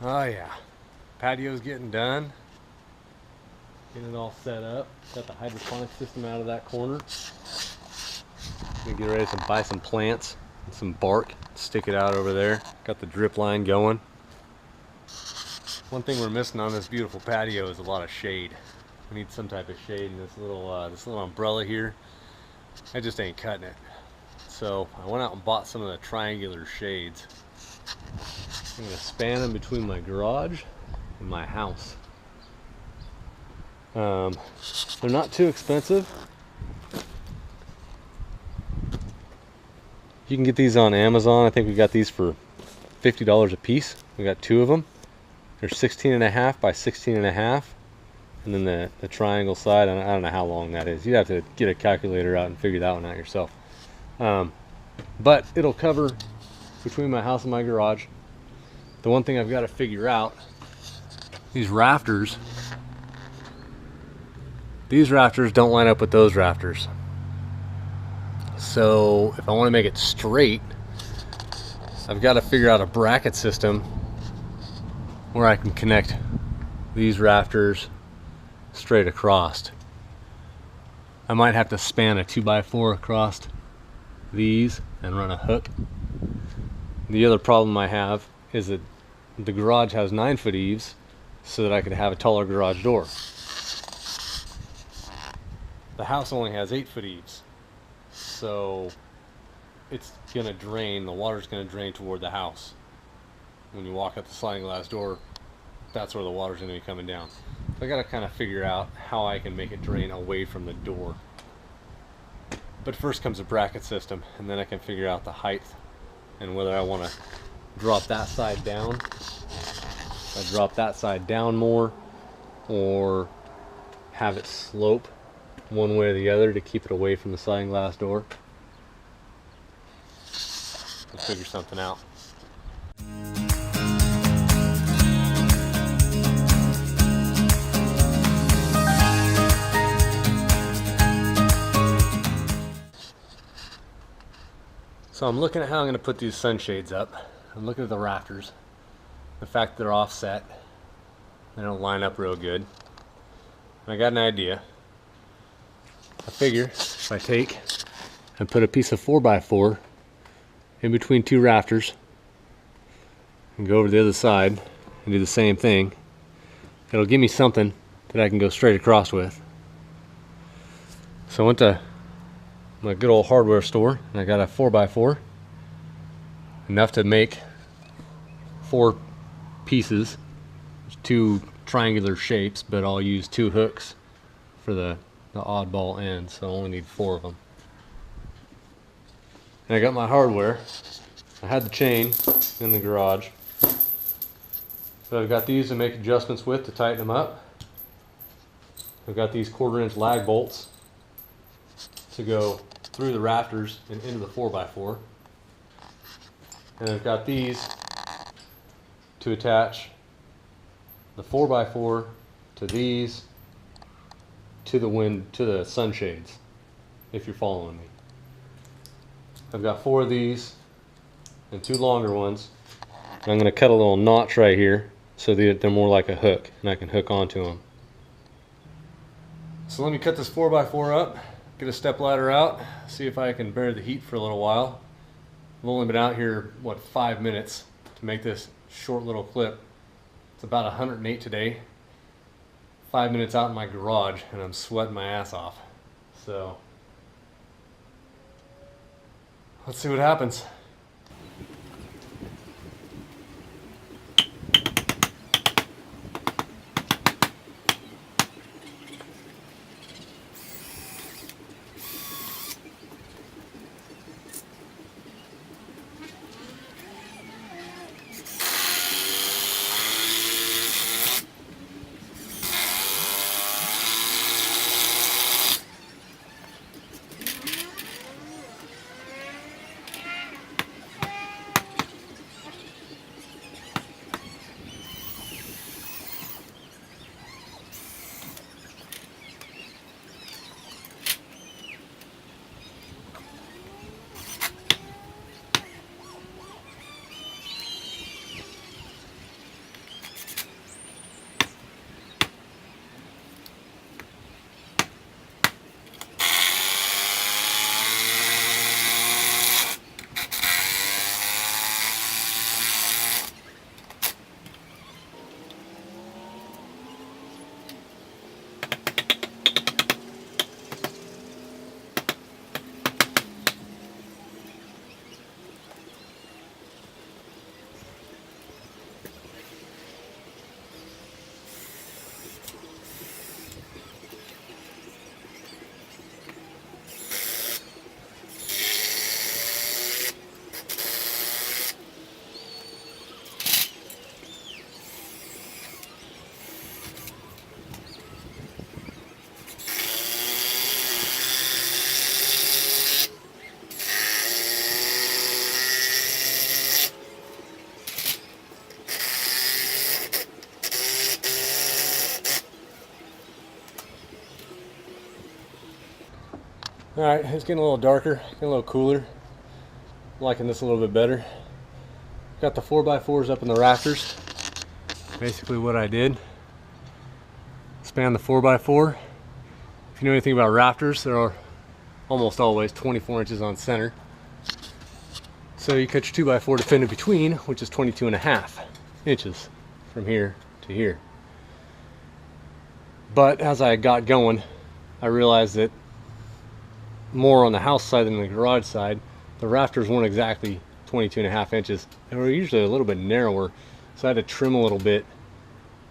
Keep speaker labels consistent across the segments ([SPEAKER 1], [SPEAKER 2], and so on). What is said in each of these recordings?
[SPEAKER 1] Oh yeah, patio's getting done. Getting it all set up. Got the hydroponic system out of that corner. Gonna get ready to buy some plants and some bark. Stick it out over there. Got the drip line going. One thing we're missing on this beautiful patio is a lot of shade. We need some type of shade in this little umbrella here. I just ain't cutting it. So I went out and bought some of the triangular shades. I'm gonna span them between my garage and my house. They're not too expensive. You can get these on Amazon. I think we got these for $50 a piece. We got 2 of them. They're 16.5 by 16.5. And then the triangle side, I don't know how long that is. You'd have to get a calculator out and figure that one out yourself. But it'll cover between my house and my garage. The one thing I've got to figure out, these rafters don't line up with those rafters. So if I want to make it straight, I've got to figure out a bracket system where I can connect these rafters straight across. I might have to span a 2x4 across these and run a hook. The other problem I have is that the garage has 9-foot eaves so that I could have a taller garage door. The house only has 8-foot eaves, so it's gonna drain, the water's gonna drain toward the house. When you walk out the sliding glass door, that's where the water's gonna be coming down. So I gotta kind of figure out how I can make it drain away from the door. But first comes a bracket system, and then I can figure out the height and whether I want to drop that side down. If I drop that side down more, or have it slope one way or the other to keep it away from the sliding glass door. Let's figure something out. So I'm looking at how I'm going to put these sunshades up. I'm looking at the rafters. The fact that they're offset, they don't line up real good. And I got an idea. I figure if I take and put a piece of 4x4 in between 2 rafters and go over to the other side and do the same thing, it'll give me something that I can go straight across with. So I went to my good old hardware store and I got a 4x4, enough to make 4 pieces, 2 triangular shapes, but I'll use 2 hooks for the oddball ends, so I only need 4 of them. And I got my hardware. I had the chain in the garage, so I've got these to make adjustments with to tighten them up. I've got these 1/4-inch lag bolts to go through the rafters and into the 4x4. And I've got these to attach the 4x4 to these to the sunshades, if you're following me. I've got 4 of these and 2 longer ones. And I'm going to cut a little notch right here so that they're more like a hook and I can hook onto them. So let me cut this 4x4 up, get a step ladder out, see if I can bear the heat for a little while. I've only been out here, 5 minutes to make this short little clip. It's about 108 today. 5 minutes out in my garage and I'm sweating my ass off. So let's see what happens. Alright, it's getting a little darker, getting a little cooler. I'm liking this a little bit better. Got the 4x4s up in the rafters. Basically what I did, span the 4x4. If you know anything about rafters, there are almost always 24 inches on center. So you cut your 2x4 to fit in between, which is 22.5 inches from here to here. But as I got going, I realized that more on the house side than the garage side, the rafters weren't exactly 22.5 inches. They were usually a little bit narrower, so I had to trim a little bit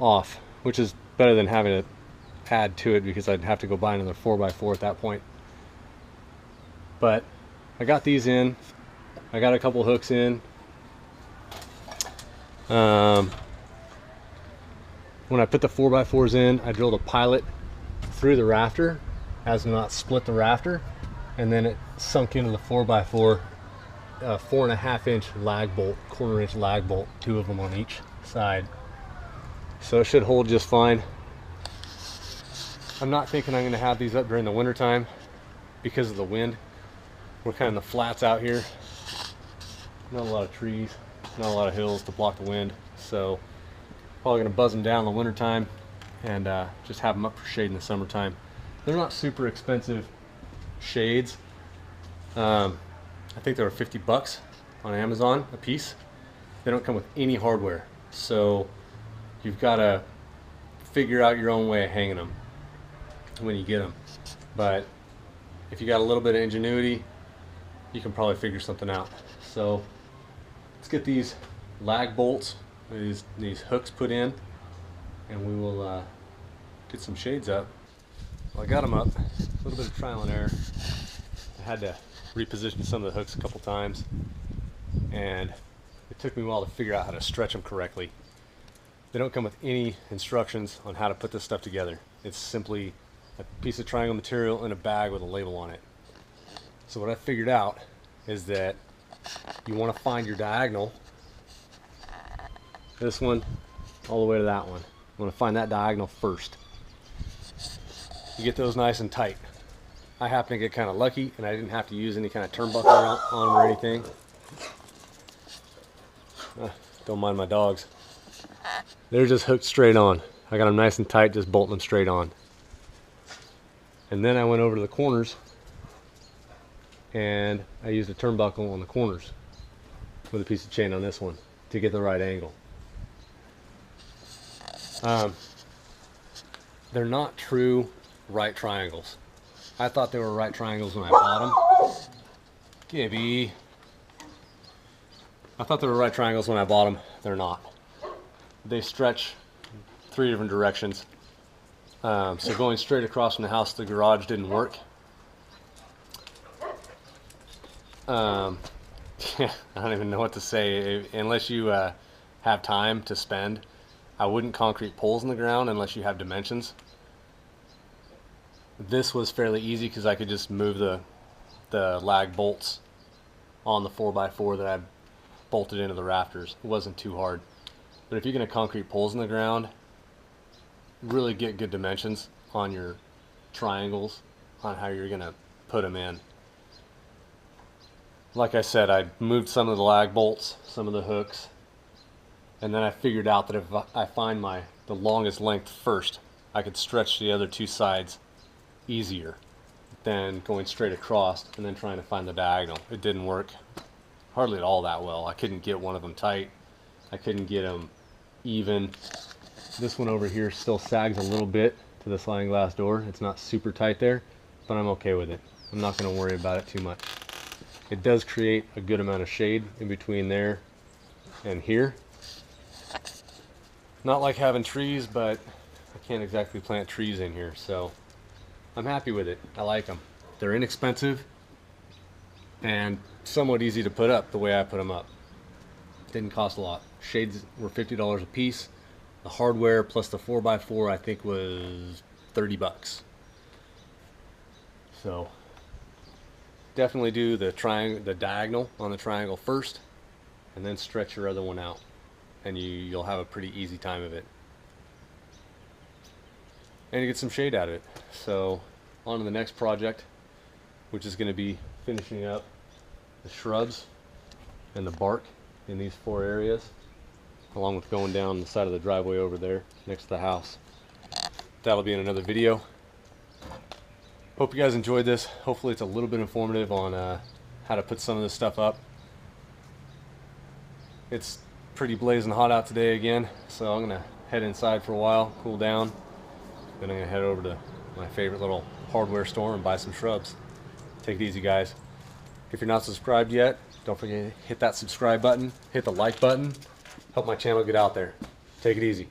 [SPEAKER 1] off, which is better than having to add to it because I'd have to go buy another 4x4 at that point. But I got these in. I got a couple hooks in. When I put the 4x4s in, I drilled a pilot through the rafter as to not split the rafter, and then it sunk into the 4x4, 4.5 inch lag bolt, 1/4 inch lag bolt, 2 of them on each side. So it should hold just fine. I'm not thinking I'm going to have these up during the winter time because of the wind. We're kind of in the flats out here. Not a lot of trees, not a lot of hills to block the wind. So probably going to buzz them down in the winter time and just have them up for shade in the summertime. They're not super expensive shades. I think they were 50 bucks on Amazon a piece. They don't come with any hardware, so you've got to figure out your own way of hanging them when you get them. But if you got a little bit of ingenuity, you can probably figure something out. So let's get these lag bolts, these hooks put in, and we will get some shades up. Well, I got them up. A little bit of trial and error. I had to reposition some of the hooks a couple times, and it took me a while to figure out how to stretch them correctly. They don't come with any instructions on how to put this stuff together. It's simply a piece of triangle material in a bag with a label on it. So what I figured out is that you want to find your diagonal, this one all the way to that one. You want to find that diagonal first. You get those nice and tight. I happen to get kind of lucky and I didn't have to use any kind of turnbuckle on them or anything. Don't mind my dogs. They're just hooked straight on. I got them nice and tight, just bolting them straight on. And then I went over to the corners and I used a turnbuckle on the corners with a piece of chain on this one to get the right angle. They're not true right triangles. I thought they were right triangles when I bought them. Gibby. I thought they were right triangles when I bought them. They're not. They stretch 3 different directions. So going straight across from the house to the garage didn't work. I don't even know what to say. Unless you have time to spend, I wouldn't concrete poles in the ground unless you have dimensions. This was fairly easy because I could just move the lag bolts on the 4x4 that I bolted into the rafters. It wasn't too hard. But if you're going to concrete poles in the ground, really get good dimensions on your triangles on how you're going to put them in. Like I said, I moved some of the lag bolts, some of the hooks, and then I figured out that if I find the longest length first, I could stretch the other 2 sides easier than going straight across and then trying to find the diagonal. It didn't work hardly at all that well. I couldn't get one of them tight. I couldn't get them even. This one over here still sags a little bit to the sliding glass door. It's not super tight there, but I'm okay with it. I'm not going to worry about it too much. It does create a good amount of shade in between there and here. Not like having trees, but I can't exactly plant trees in here, so I'm happy with it. I like them. They're inexpensive and somewhat easy to put up the way I put them up. Didn't cost a lot. Shades were $50 a piece. The hardware plus the 4x4 I think was 30 bucks. So definitely do the diagonal on the triangle first, and then stretch your other one out, and you'll have a pretty easy time of it. And you get some shade out of it. So on to the next project. which is going to be finishing up the shrubs and the bark in these 4 areas, along with going down the side of the driveway over there next to the house. That'll be in another video. Hope you guys enjoyed this. Hopefully it's a little bit informative on how to put some of this stuff up. It's pretty blazing hot out today again, so I'm gonna head inside for a while, cool down, then I'm gonna head over to my favorite little hardware store and buy some shrubs. Take it easy, guys. If you're not subscribed yet, don't forget to hit that subscribe button, hit the like button, help my channel get out there. Take it easy.